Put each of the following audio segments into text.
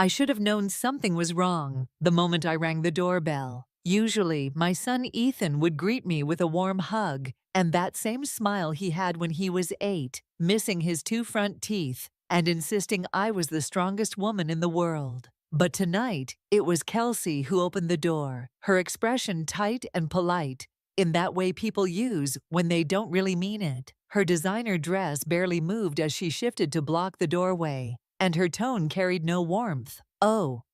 I should have known something was wrong the moment I rang the doorbell. Usually, my son Ethan would greet me with a warm hug and that same smile he had when he was 8, missing his 2 front teeth and insisting I was the strongest woman in the world. But tonight, it was Kelsey who opened the door, her expression tight and polite, in that way people use when they don't really mean it. Her designer dress barely moved as she shifted to block the doorway, and her tone carried no warmth. "Oh,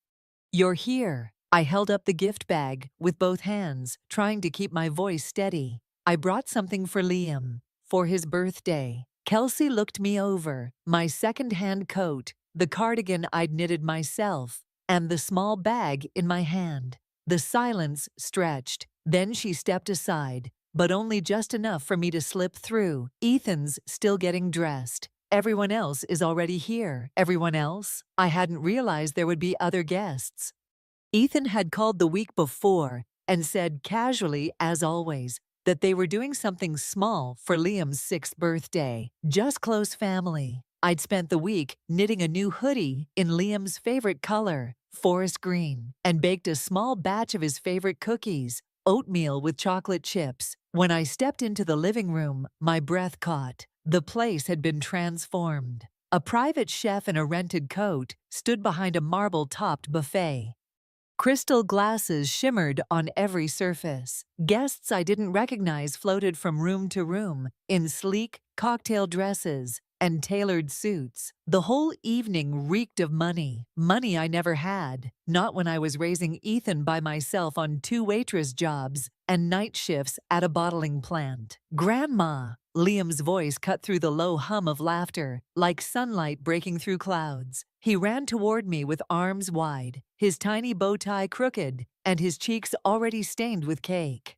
you're here." I held up the gift bag with both hands, trying to keep my voice steady. "I brought something for Liam, for his birthday." Kelsey looked me over, my second-hand coat, the cardigan I'd knitted myself, and the small bag in my hand. The silence stretched. Then she stepped aside, but only just enough for me to slip through. "Ethan's still getting dressed. Everyone else is already here." Everyone else? I hadn't realized there would be other guests. Ethan had called the week before and said casually, as always, that they were doing something small for Liam's 6th birthday. Just close family. I'd spent the week knitting a new hoodie in Liam's favorite color, forest green, and baked a small batch of his favorite cookies, oatmeal with chocolate chips. When I stepped into the living room, my breath caught. The place had been transformed. A private chef in a rented coat stood behind a marble-topped buffet. Crystal glasses shimmered on every surface. Guests I didn't recognize floated from room to room in sleek cocktail dresses and tailored suits. The whole evening reeked of money. Money I never had, not when I was raising Ethan by myself on 2 waitress jobs and night shifts at a bottling plant. "Grandma!" Liam's voice cut through the low hum of laughter, like sunlight breaking through clouds. He ran toward me with arms wide, his tiny bow tie crooked, and his cheeks already stained with cake.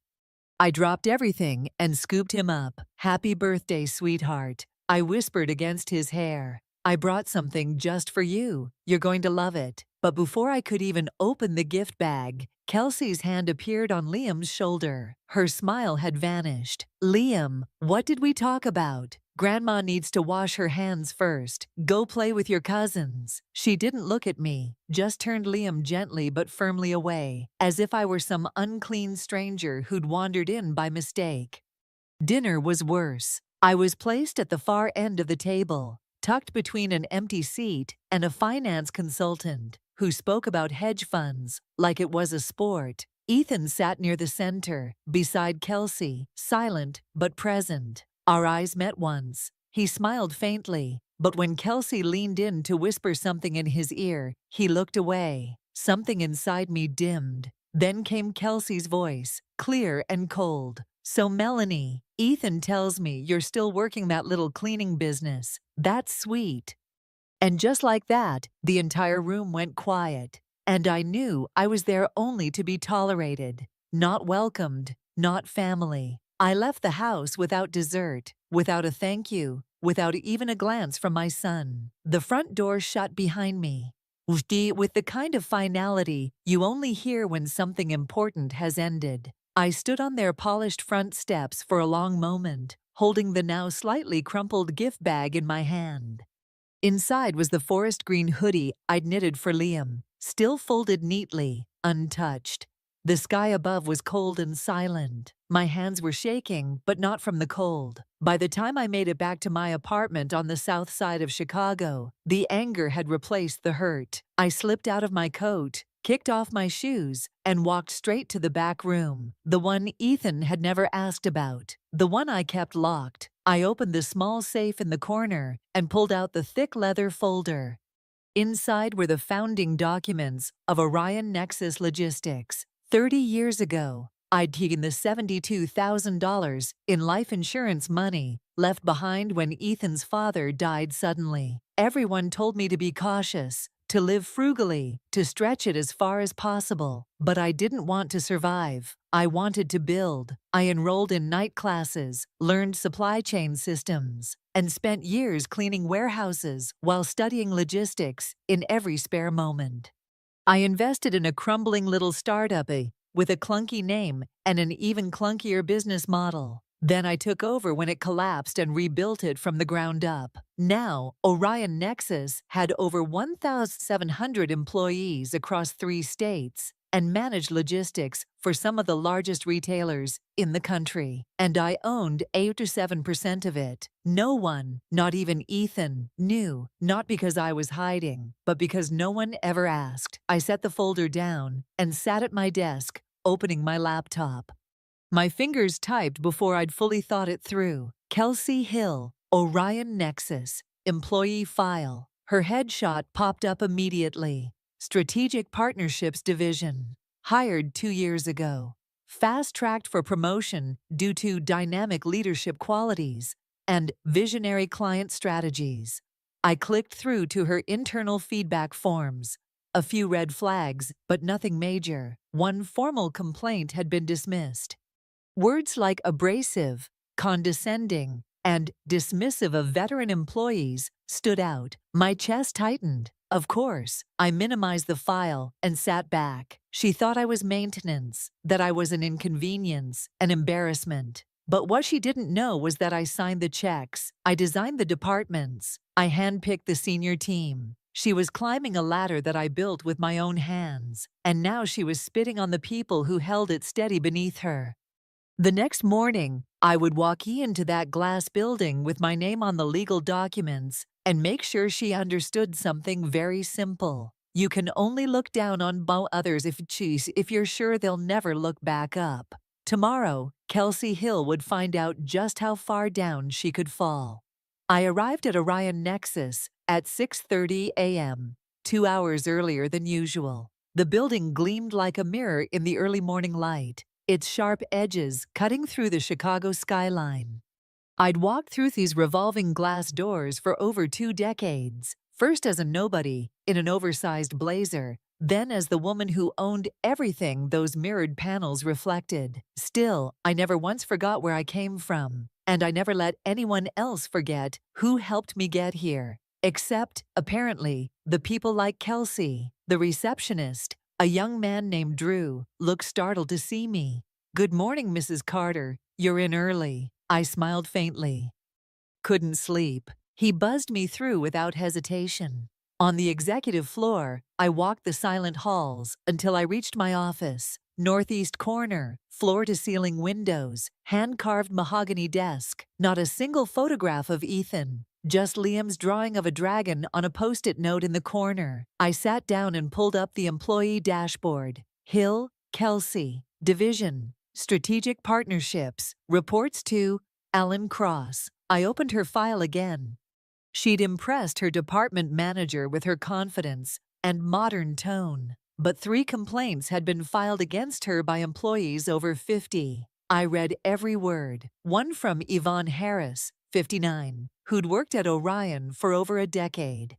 I dropped everything and scooped him up. "Happy birthday, sweetheart," I whispered against his hair. "I brought something just for you. You're going to love it." But before I could even open the gift bag, Kelsey's hand appeared on Liam's shoulder. Her smile had vanished. "Liam, what did we talk about?" "Grandma needs to wash her hands first. Go play with your cousins." She didn't look at me, just turned Liam gently but firmly away, as if I were some unclean stranger who'd wandered in by mistake. Dinner was worse. I was placed at the far end of the table, tucked between an empty seat and a finance consultant who spoke about hedge funds like it was a sport. Ethan sat near the center, beside Kelsey, silent but present. Our eyes met once. He smiled faintly, but when Kelsey leaned in to whisper something in his ear, he looked away. Something inside me dimmed. Then came Kelsey's voice, clear and cold. "So Melanie, Ethan tells me you're still working that little cleaning business. That's sweet." And just like that, the entire room went quiet. And I knew I was there only to be tolerated, not welcomed, not family. I left the house without dessert, without a thank you, without even a glance from my son. The front door shut behind me, with the kind of finality you only hear when something important has ended. I stood on their polished front steps for a long moment, holding the now slightly crumpled gift bag in my hand. Inside was the forest green hoodie I'd knitted for Liam, still folded neatly, untouched. The sky above was cold and silent. My hands were shaking, but not from the cold. By the time I made it back to my apartment on the south side of Chicago, the anger had replaced the hurt. I slipped out of my coat, kicked off my shoes, and walked straight to the back room, the one Ethan had never asked about, the one I kept locked. I opened the small safe in the corner and pulled out the thick leather folder. Inside were the founding documents of Orion Nexus Logistics. 30 years ago, I'd taken the $72,000 in life insurance money left behind when Ethan's father died suddenly. Everyone told me to be cautious, to live frugally, to stretch it as far as possible. But I didn't want to survive. I wanted to build. I enrolled in night classes, learned supply chain systems, and spent years cleaning warehouses while studying logistics in every spare moment. I invested in a crumbling little startup with a clunky name and an even clunkier business model. Then I took over when it collapsed and rebuilt it from the ground up. Now, Orion Nexus had over 1,700 employees across 3 states and managed logistics for some of the largest retailers in the country. And I owned 8 or 7% of it. No one, not even Ethan, knew, not because I was hiding, but because no one ever asked. I set the folder down and sat at my desk, opening my laptop. My fingers typed before I'd fully thought it through. Kelsey Hill, Orion Nexus, employee file. Her headshot popped up immediately. Strategic Partnerships Division. Hired 2 years ago. Fast-tracked for promotion due to dynamic leadership qualities and visionary client strategies. I clicked through to her internal feedback forms. A few red flags, but nothing major. One formal complaint had been dismissed. Words like abrasive, condescending, and dismissive of veteran employees stood out. My chest tightened. Of course, I minimized the file and sat back. She thought I was maintenance, that I was an inconvenience, an embarrassment. But what she didn't know was that I signed the checks, I designed the departments, I handpicked the senior team. She was climbing a ladder that I built with my own hands, and now she was spitting on the people who held it steady beneath her. The next morning, I would walk into that glass building with my name on the legal documents and make sure she understood something very simple. You can only look down on others if you're sure they'll never look back up. Tomorrow, Kelsey Hill would find out just how far down she could fall. I arrived at Orion Nexus at 6:30 a.m., 2 hours earlier than usual. The building gleamed like a mirror in the early morning light, its sharp edges cutting through the Chicago skyline. I'd walked through these revolving glass doors for over 2 decades, first as a nobody in an oversized blazer, then as the woman who owned everything those mirrored panels reflected. Still, I never once forgot where I came from, and I never let anyone else forget who helped me get here. Except, apparently, the people like Kelsey, the receptionist. A young man named Drew looked startled to see me. "Good morning, Mrs. Carter. You're in early." I smiled faintly. "Couldn't sleep." He buzzed me through without hesitation. On the executive floor, I walked the silent halls until I reached my office. Northeast corner, floor-to-ceiling windows, hand-carved mahogany desk. Not a single photograph of Ethan. Just Liam's drawing of a dragon on a post-it note in the corner. I sat down and pulled up the employee dashboard. Hill, Kelsey, Division, Strategic Partnerships, reports to Alan Cross. I opened her file again. She'd impressed her department manager with her confidence and modern tone. But 3 complaints had been filed against her by employees over 50. I read every word. One from Yvonne Harris, 59, who'd worked at Orion for over a decade.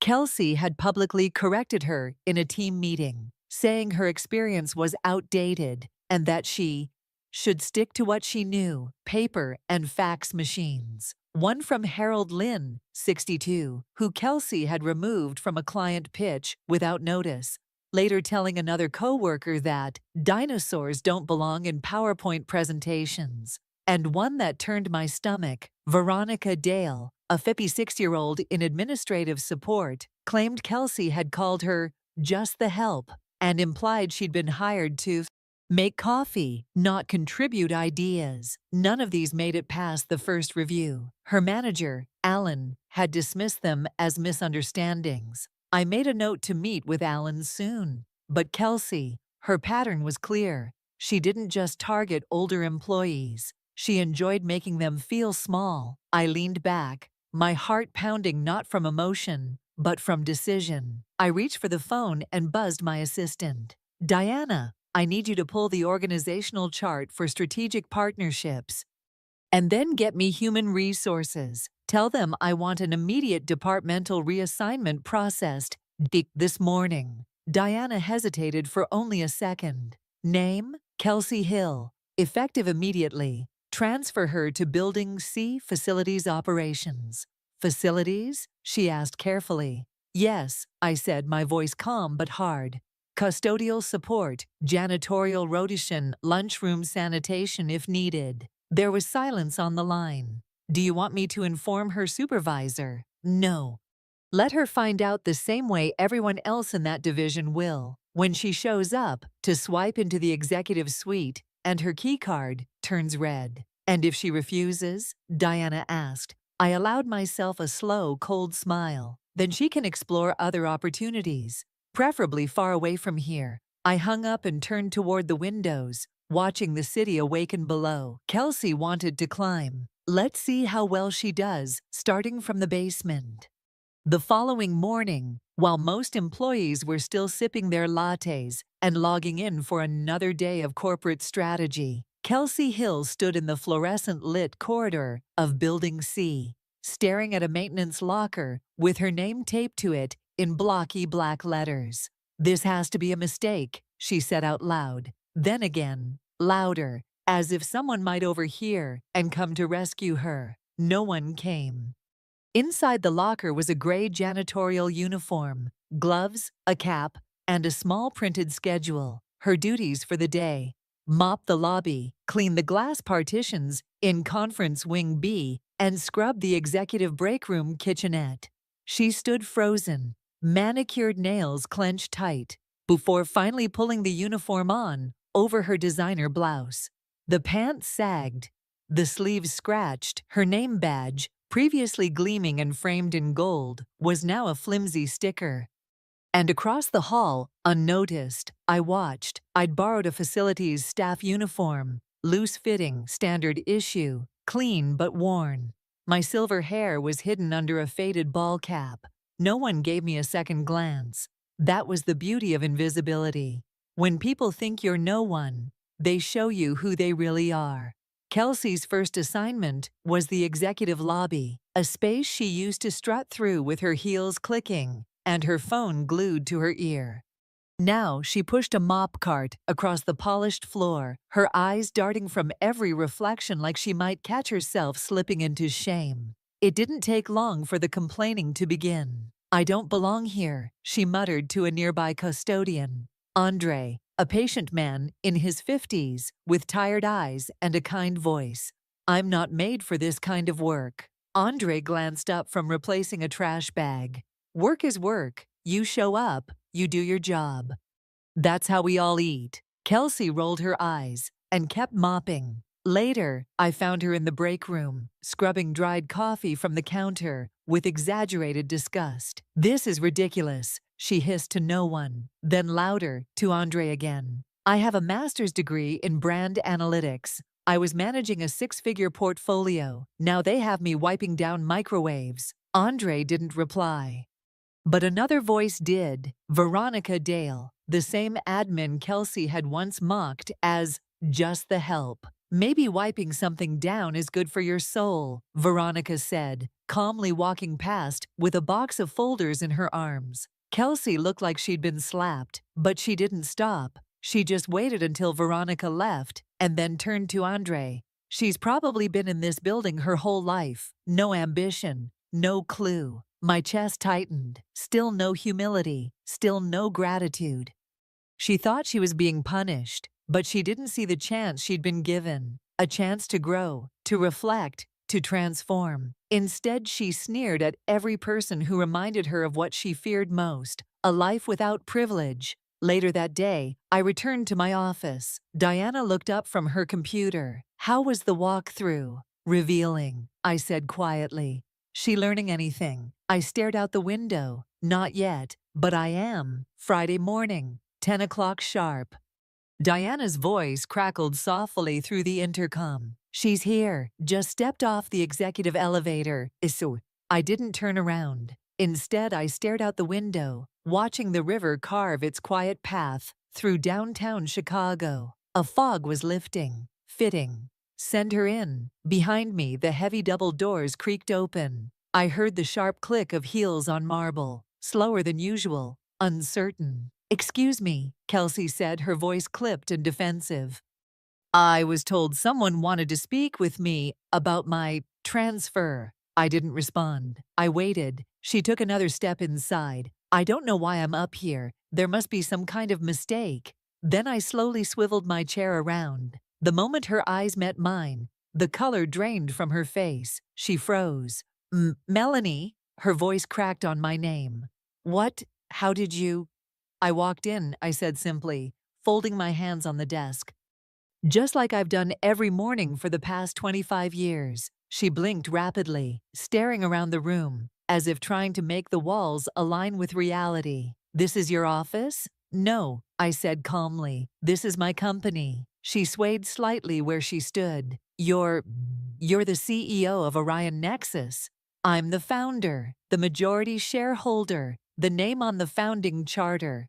Kelsey had publicly corrected her in a team meeting, saying her experience was outdated and that she should stick to what she knew, paper and fax machines. One from Harold Lynn, 62, who Kelsey had removed from a client pitch without notice, later telling another coworker that dinosaurs don't belong in PowerPoint presentations. And one that turned my stomach, Veronica Dale, a 56-year-old in administrative support, claimed Kelsey had called her just the help and implied she'd been hired to make coffee, not contribute ideas. None of these made it past the first review. Her manager, Alan, had dismissed them as misunderstandings. I made a note to meet with Alan soon. But Kelsey, her pattern was clear. She didn't just target older employees. She enjoyed making them feel small. I leaned back, my heart pounding not from emotion, but from decision. I reached for the phone and buzzed my assistant. "Diana, I need you to pull the organizational chart for strategic partnerships. And then get me human resources. Tell them I want an immediate departmental reassignment processed this morning." Diana hesitated for only a second. Name? Kelsey Hill. Effective immediately. Transfer her to Building C Facilities Operations. Facilities? She asked carefully. "Yes," I said, my voice calm but hard. "Custodial support, janitorial rotation, lunchroom sanitation if needed." There was silence on the line. Do you want me to inform her supervisor? No. Let her find out the same way everyone else in that division will. When she shows up to swipe into the executive suite and her keycard turns red. And if she refuses? Diana asked. I allowed myself a slow, cold smile. Then she can explore other opportunities, preferably far away from here. I hung up and turned toward the windows, watching the city awaken below. Kelsey wanted to climb. Let's see how well she does, starting from the basement. The following morning, while most employees were still sipping their lattes and logging in for another day of corporate strategy, Kelsey Hill stood in the fluorescent-lit corridor of Building C, staring at a maintenance locker with her name taped to it in blocky black letters. This has to be a mistake, she said out loud. Then again, louder, as if someone might overhear and come to rescue her. No one came. Inside the locker was a gray janitorial uniform, gloves, a cap, and a small printed schedule. Her duties for the day: mop the lobby, clean the glass partitions in Conference Wing B, and scrub the executive break room kitchenette. She stood frozen, manicured nails clenched tight, before finally pulling the uniform on over her designer blouse. The pants sagged, the sleeves scratched, her name badge, previously gleaming and framed in gold, was now a flimsy sticker. And across the hall, unnoticed, I watched. I'd borrowed a facilities staff uniform, loose-fitting, standard issue, clean but worn. My silver hair was hidden under a faded ball cap. No one gave me a second glance. That was the beauty of invisibility. When people think you're no one, they show you who they really are. Kelsey's first assignment was the executive lobby, a space she used to strut through with her heels clicking and her phone glued to her ear. Now she pushed a mop cart across the polished floor, her eyes darting from every reflection like she might catch herself slipping into shame. It didn't take long for the complaining to begin. I don't belong here, she muttered to a nearby custodian. Andre, a patient man in his 50s with tired eyes and a kind voice. I'm not made for this kind of work. Andre glanced up from replacing a trash bag. Work is work. You show up, you do your job. That's how we all eat. Kelsey rolled her eyes and kept mopping. Later, I found her in the break room, scrubbing dried coffee from the counter with exaggerated disgust. This is ridiculous, she hissed to no one, then louder, to Andre again. I have a master's degree in brand analytics. I was managing a 6-figure portfolio. Now they have me wiping down microwaves. Andre didn't reply. But another voice did. Veronica Dale, the same admin Kelsey had once mocked as just the help. Maybe wiping something down is good for your soul, Veronica said, calmly walking past with a box of folders in her arms. Kelsey looked like she'd been slapped, but she didn't stop. She just waited until Veronica left and then turned to Andre. She's probably been in this building her whole life. No ambition, no clue. My chest tightened. Still no humility, still no gratitude. She thought she was being punished, but she didn't see the chance she'd been given. A chance to grow, to reflect, to transform. Instead, she sneered at every person who reminded her of what she feared most, a life without privilege. Later that day, I returned to my office. Diana looked up from her computer. How was the walkthrough? Revealing, I said quietly. She learning anything? I stared out the window. Not yet, but I am. Friday morning, 10 o'clock sharp. Diana's voice crackled softly through the intercom. She's here. Just stepped off the executive elevator. So I didn't turn around. Instead, I stared out the window, watching the river carve its quiet path through downtown Chicago. A fog was lifting. Fitting. Send her in. Behind me, the heavy double doors creaked open. I heard the sharp click of heels on marble, slower than usual, uncertain. Excuse me, Kelsey said, her voice clipped and defensive. I was told someone wanted to speak with me about my transfer. I didn't respond. I waited. She took another step inside. I don't know why I'm up here. There must be some kind of mistake. Then I slowly swiveled my chair around. The moment her eyes met mine, The color drained from her face. She froze. Melanie, her voice cracked on my name. What? How did you? I walked in, I said simply, folding my hands on the desk. Just like I've done every morning for the past 25 years. She blinked rapidly, staring around the room, as if trying to make the walls align with reality. This is your office? No, I said calmly. This is my company. She swayed slightly where she stood. You're the CEO of Orion Nexus. I'm the founder, the majority shareholder, the name on the founding charter.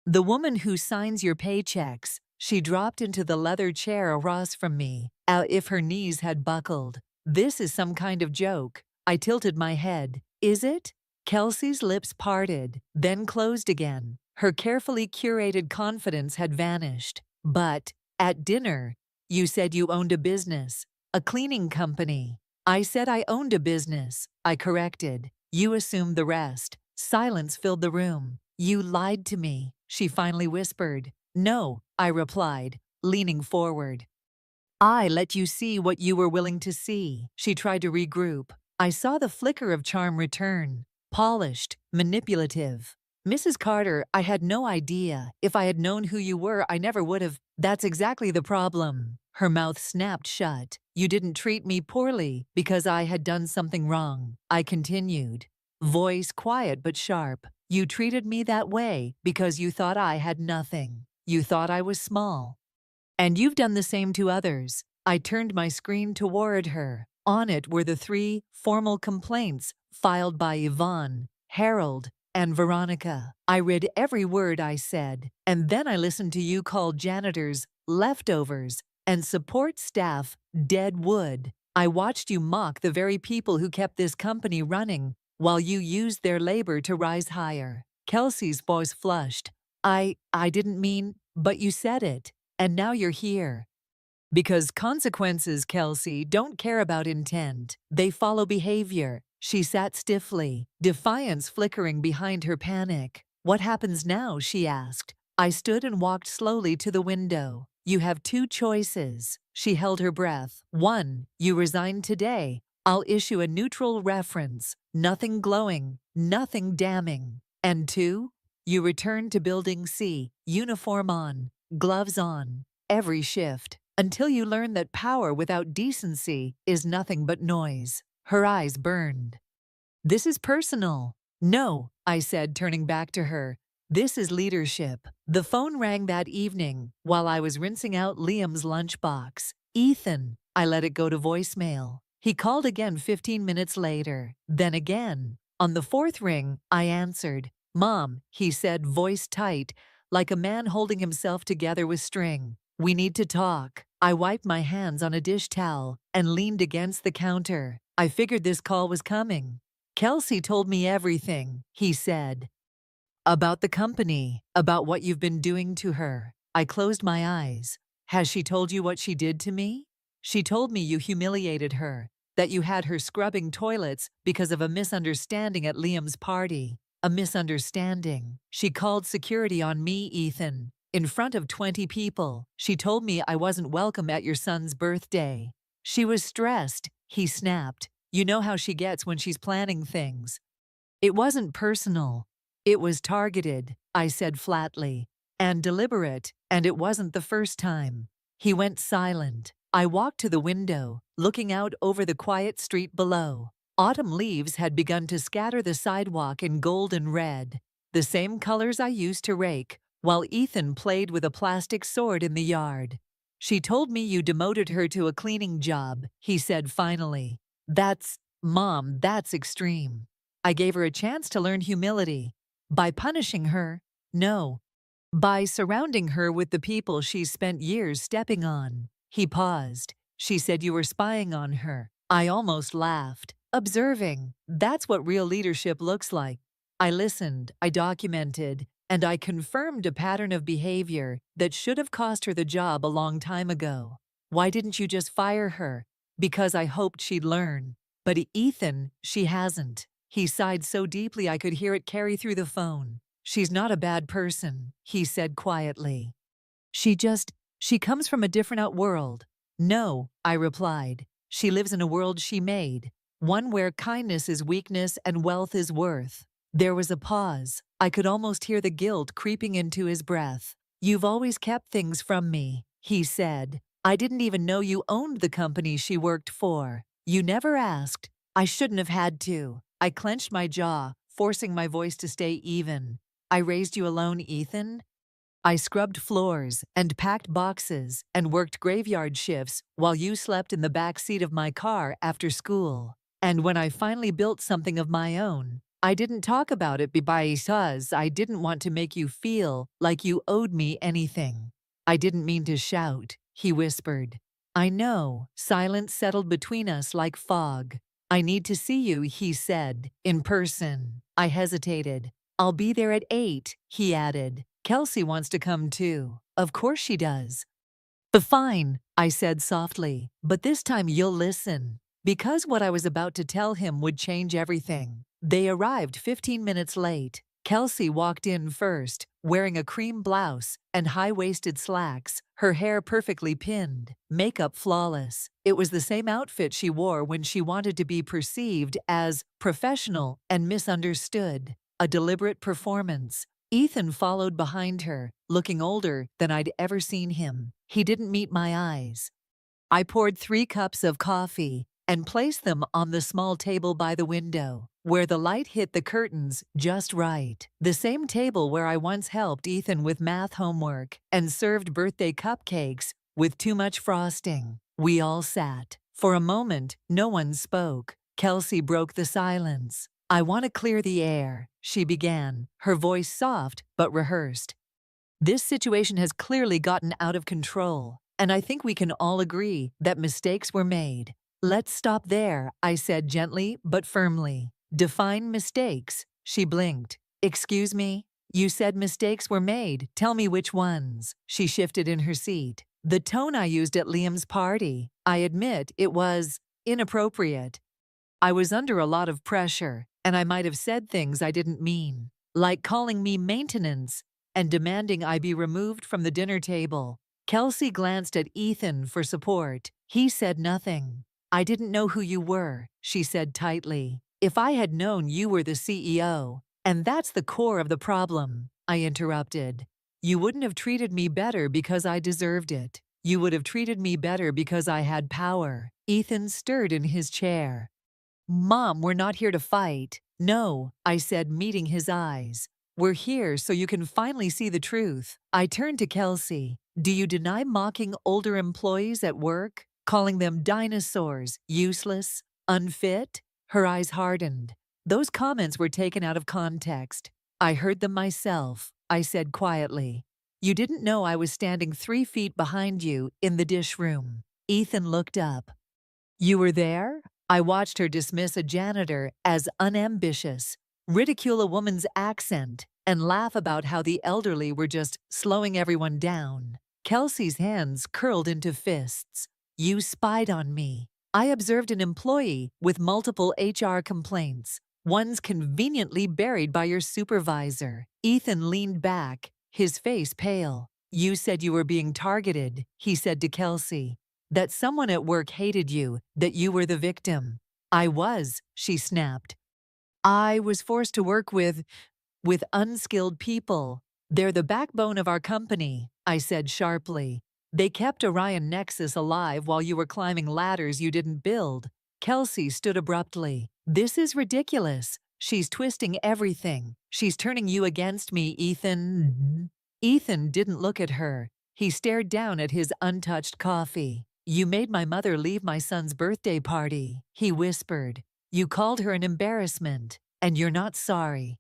The woman who signs your paychecks. She dropped into the leather chair across from me, as if her knees had buckled. This is some kind of joke. I tilted my head. Is it? Kelsey's lips parted, then closed again. Her carefully curated confidence had vanished. But, at dinner, you said you owned a business, a cleaning company. I said I owned a business, I corrected. You assumed the rest. Silence filled the room. You lied to me, she finally whispered. No, I replied, leaning forward. I let you see what you were willing to see. She tried to regroup. I saw the flicker of charm return. Polished, manipulative. Mrs. Carter, I had no idea. If I had known who you were, I never would have. That's exactly the problem. Her mouth snapped shut. You didn't treat me poorly because I had done something wrong. I continued. Voice quiet but sharp. You treated me that way because you thought I had nothing. You thought I was small. And you've done the same to others. I turned my screen toward her. On it were the 3 formal complaints filed by Yvonne, Harold, and Veronica. I read every word I said, and then I listened to you call janitors leftovers and support staff dead wood. I watched you mock the very people who kept this company running while you used their labor to rise higher. Kelsey's voice flushed. I didn't mean, but you said it, and now you're here. Because consequences, Kelsey, don't care about intent. They follow behavior. She sat stiffly, defiance flickering behind her panic. What happens now? She asked. I stood and walked slowly to the window. You have 2 choices. She held her breath. 1, you resign today. I'll issue a neutral reference. Nothing glowing, nothing damning. And 2, you return to Building C, uniform on, gloves on, every shift, until you learn that power without decency is nothing but noise. Her eyes burned. This is personal. No, I said, turning back to her. This is leadership. The phone rang that evening while I was rinsing out Liam's lunchbox. Ethan. I let it go to voicemail. He called again 15 minutes later. Then again. On the 4th ring, I answered. Mom, he said, voice tight, like a man holding himself together with string. We need to talk. I wiped my hands on a dish towel and leaned against the counter. I figured this call was coming. Kelsey told me everything, he said. About the company, about what you've been doing to her. I closed my eyes. Has she told you what she did to me? She told me you humiliated her, that you had her scrubbing toilets because of a misunderstanding at Liam's party. A misunderstanding. She called security on me, Ethan. In front of 20 people, she told me I wasn't welcome at your son's birthday. She was stressed, he snapped. You know how she gets when she's planning things. It wasn't personal. It was targeted, I said flatly, and deliberate, and it wasn't the first time. He went silent. I walked to the window, looking out over the quiet street below. Autumn leaves had begun to scatter the sidewalk in gold and red, the same colors I used to rake, while Ethan played with a plastic sword in the yard. She told me you demoted her to a cleaning job, he said finally. Mom, that's extreme. I gave her a chance to learn humility. By punishing her? No. By surrounding her with the people she's spent years stepping on. He paused. She said you were spying on her. I almost laughed. Observing. That's what real leadership looks like. I listened, I documented, and I confirmed a pattern of behavior that should have cost her the job a long time ago. Why didn't you just fire her? Because I hoped she'd learn. But Ethan, she hasn't. He sighed so deeply I could hear it carry through the phone. She's not a bad person, he said quietly. She comes from a different world. No, I replied. She lives in a world she made, one where kindness is weakness and wealth is worth. There was a pause. I could almost hear the guilt creeping into his breath. You've always kept things from me, he said. I didn't even know you owned the company she worked for. You never asked. I shouldn't have had to. I clenched my jaw, forcing my voice to stay even. I raised you alone, Ethan? I scrubbed floors and packed boxes and worked graveyard shifts while you slept in the back seat of my car after school. And when I finally built something of my own, I didn't talk about it because I didn't want to make you feel like you owed me anything. I didn't mean to shout, he whispered. I know. Silence settled between us like fog. I need to see you, he said, in person. I hesitated. I'll be there at 8, he added. Kelsey wants to come too. Of course she does. Fine, I said softly, but this time you'll listen. Because what I was about to tell him would change everything. They arrived 15 minutes late. Kelsey walked in first, wearing a cream blouse and high-waisted slacks, her hair perfectly pinned, makeup flawless. It was the same outfit she wore when she wanted to be perceived as professional and misunderstood. A deliberate performance. Ethan followed behind her, looking older than I'd ever seen him. He didn't meet my eyes. I poured 3 cups of coffee and placed them on the small table by the window, where the light hit the curtains just right. The same table where I once helped Ethan with math homework and served birthday cupcakes with too much frosting. We all sat. For a moment, no one spoke. Kelsey broke the silence. I want to clear the air, she began, her voice soft but rehearsed. This situation has clearly gotten out of control, and I think we can all agree that mistakes were made. Let's stop there, I said gently but firmly. Define mistakes, she blinked. Excuse me? You said mistakes were made. Tell me which ones. She shifted in her seat. The tone I used at Liam's party. I admit it was inappropriate. I was under a lot of pressure, and I might have said things I didn't mean, like calling me maintenance and demanding I be removed from the dinner table. Kelsey glanced at Ethan for support. He said nothing. I didn't know who you were, she said tightly. If I had known you were the CEO, and that's the core of the problem, I interrupted. You wouldn't have treated me better because I deserved it. You would have treated me better because I had power. Ethan stirred in his chair. Mom, we're not here to fight. No, I said, meeting his eyes. We're here so you can finally see the truth. I turned to Kelsey. Do you deny mocking older employees at work? Calling them dinosaurs, useless, unfit? Her eyes hardened. Those comments were taken out of context. I heard them myself, I said quietly. You didn't know I was standing 3 feet behind you in the dish room. Ethan looked up. You were there? I watched her dismiss a janitor as unambitious, ridicule a woman's accent, and laugh about how the elderly were just slowing everyone down. Kelsey's hands curled into fists. You spied on me. I observed an employee with multiple HR complaints, one's conveniently buried by your supervisor. Ethan leaned back, his face pale. You said you were being targeted, he said to Kelsey. That someone at work hated you, that you were the victim. I was, she snapped. I was forced to work with unskilled people. They're the backbone of our company, I said sharply. They kept Orion Nexus alive while you were climbing ladders you didn't build. Kelsey stood abruptly. This is ridiculous. She's twisting everything. She's turning you against me, Ethan. Ethan didn't look at her. He stared down at his untouched coffee. You made my mother leave my son's birthday party, he whispered. You called her an embarrassment, and you're not sorry.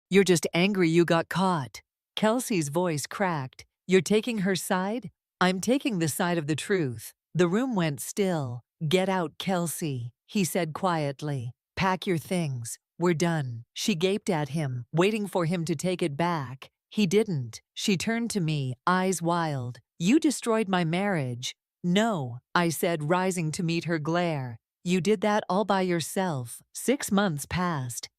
You're just angry you got caught. Kelsey's voice cracked. You're taking her side? I'm taking the side of the truth. The room went still. Get out, Kelsey, he said quietly. Pack your things. We're done. She gaped at him, waiting for him to take it back. He didn't. She turned to me, eyes wild. You destroyed my marriage. No, I said, rising to meet her glare. You did that all by yourself. 6 months passed.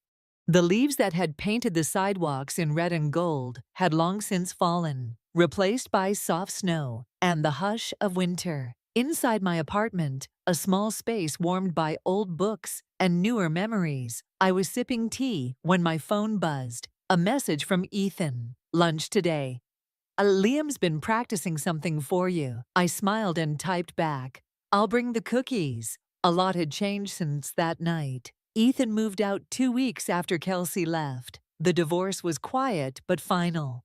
The leaves that had painted the sidewalks in red and gold had long since fallen, replaced by soft snow and the hush of winter. Inside my apartment, a small space warmed by old books and newer memories, I was sipping tea when my phone buzzed. A message from Ethan. Lunch today. Liam's been practicing something for you. I smiled and typed back. I'll bring the cookies. A lot had changed since that night. Ethan moved out 2 weeks after Kelsey left. The divorce was quiet but final.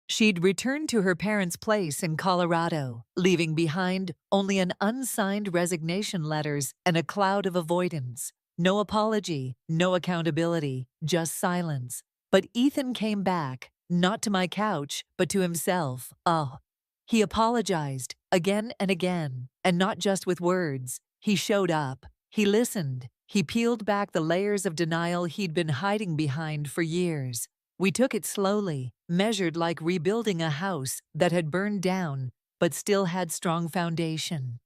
She'd returned to her parents' place in Colorado, leaving behind only an unsigned resignation letters and a cloud of avoidance. No apology, no accountability, just silence. But Ethan came back, not to my couch, but to himself. Oh, he apologized, again and again, and not just with words. He showed up. He listened. He peeled back the layers of denial he'd been hiding behind for years. We took it slowly, measured like rebuilding a house that had burned down but still had strong foundation.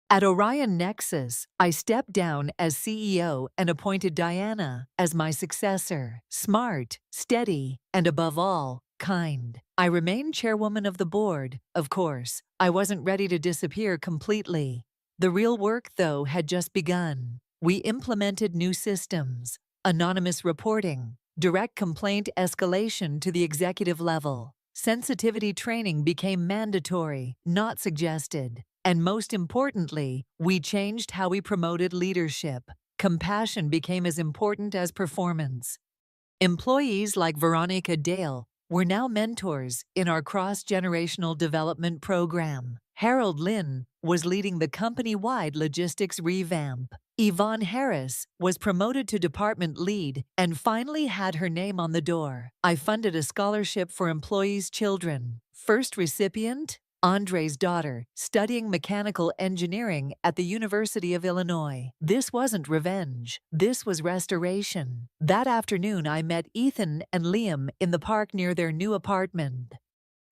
At Orion Nexus, I stepped down as CEO and appointed Diana as my successor. Smart, steady, and above all, kind. I remained chairwoman of the board, of course. I wasn't ready to disappear completely. The real work, though, had just begun. We implemented new systems, anonymous reporting, direct complaint escalation to the executive level. Sensitivity training became mandatory, not suggested. And most importantly, we changed how we promoted leadership. Compassion became as important as performance. Employees like Veronica Dale were now mentors in our cross-generational development program. Harold Lynn was leading the company-wide logistics revamp. Yvonne Harris was promoted to department lead and finally had her name on the door. I funded a scholarship for employees' children. First recipient? Andre's daughter, studying mechanical engineering at the University of Illinois. This wasn't revenge. This was restoration. That afternoon, I met Ethan and Liam in the park near their new apartment.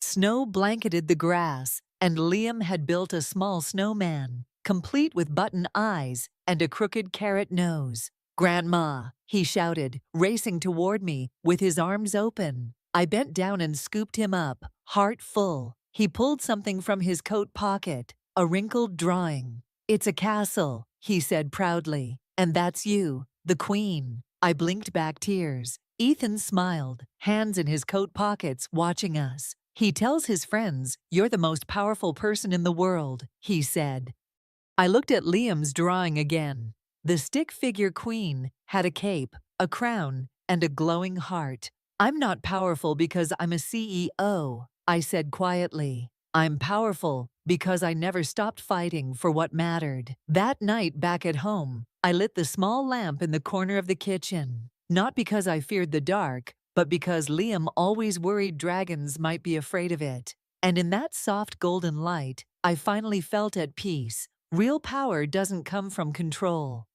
Snow blanketed the grass, and Liam had built a small snowman, complete with button eyes and a crooked carrot nose. "Grandma," he shouted, racing toward me with his arms open. I bent down and scooped him up, heart full. He pulled something from his coat pocket, a wrinkled drawing. "It's a castle," he said proudly. "And that's you, the queen." I blinked back tears. Ethan smiled, hands in his coat pockets, watching us. "He tells his friends, you're the most powerful person in the world," he said. I looked at Liam's drawing again. The stick figure queen had a cape, a crown, and a glowing heart. "I'm not powerful because I'm a CEO," I said quietly. "I'm powerful because I never stopped fighting for what mattered." That night back at home, I lit the small lamp in the corner of the kitchen. Not because I feared the dark, but because Liam always worried dragons might be afraid of it. And in that soft golden light, I finally felt at peace. Real power doesn't come from control.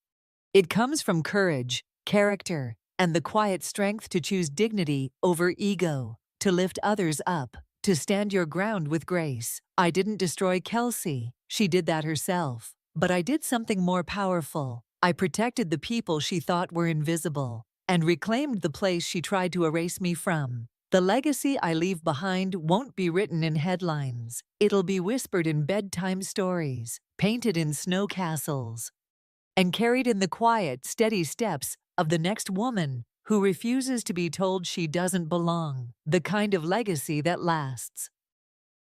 It comes from courage, character, and the quiet strength to choose dignity over ego, to lift others up, to stand your ground with grace. I didn't destroy Kelsey. She did that herself. But I did something more powerful. I protected the people she thought were invisible, and reclaimed the place she tried to erase me from. The legacy I leave behind won't be written in headlines. It'll be whispered in bedtime stories, painted in snow castles, and carried in the quiet, steady steps of the next woman who refuses to be told she doesn't belong. The kind of legacy that lasts.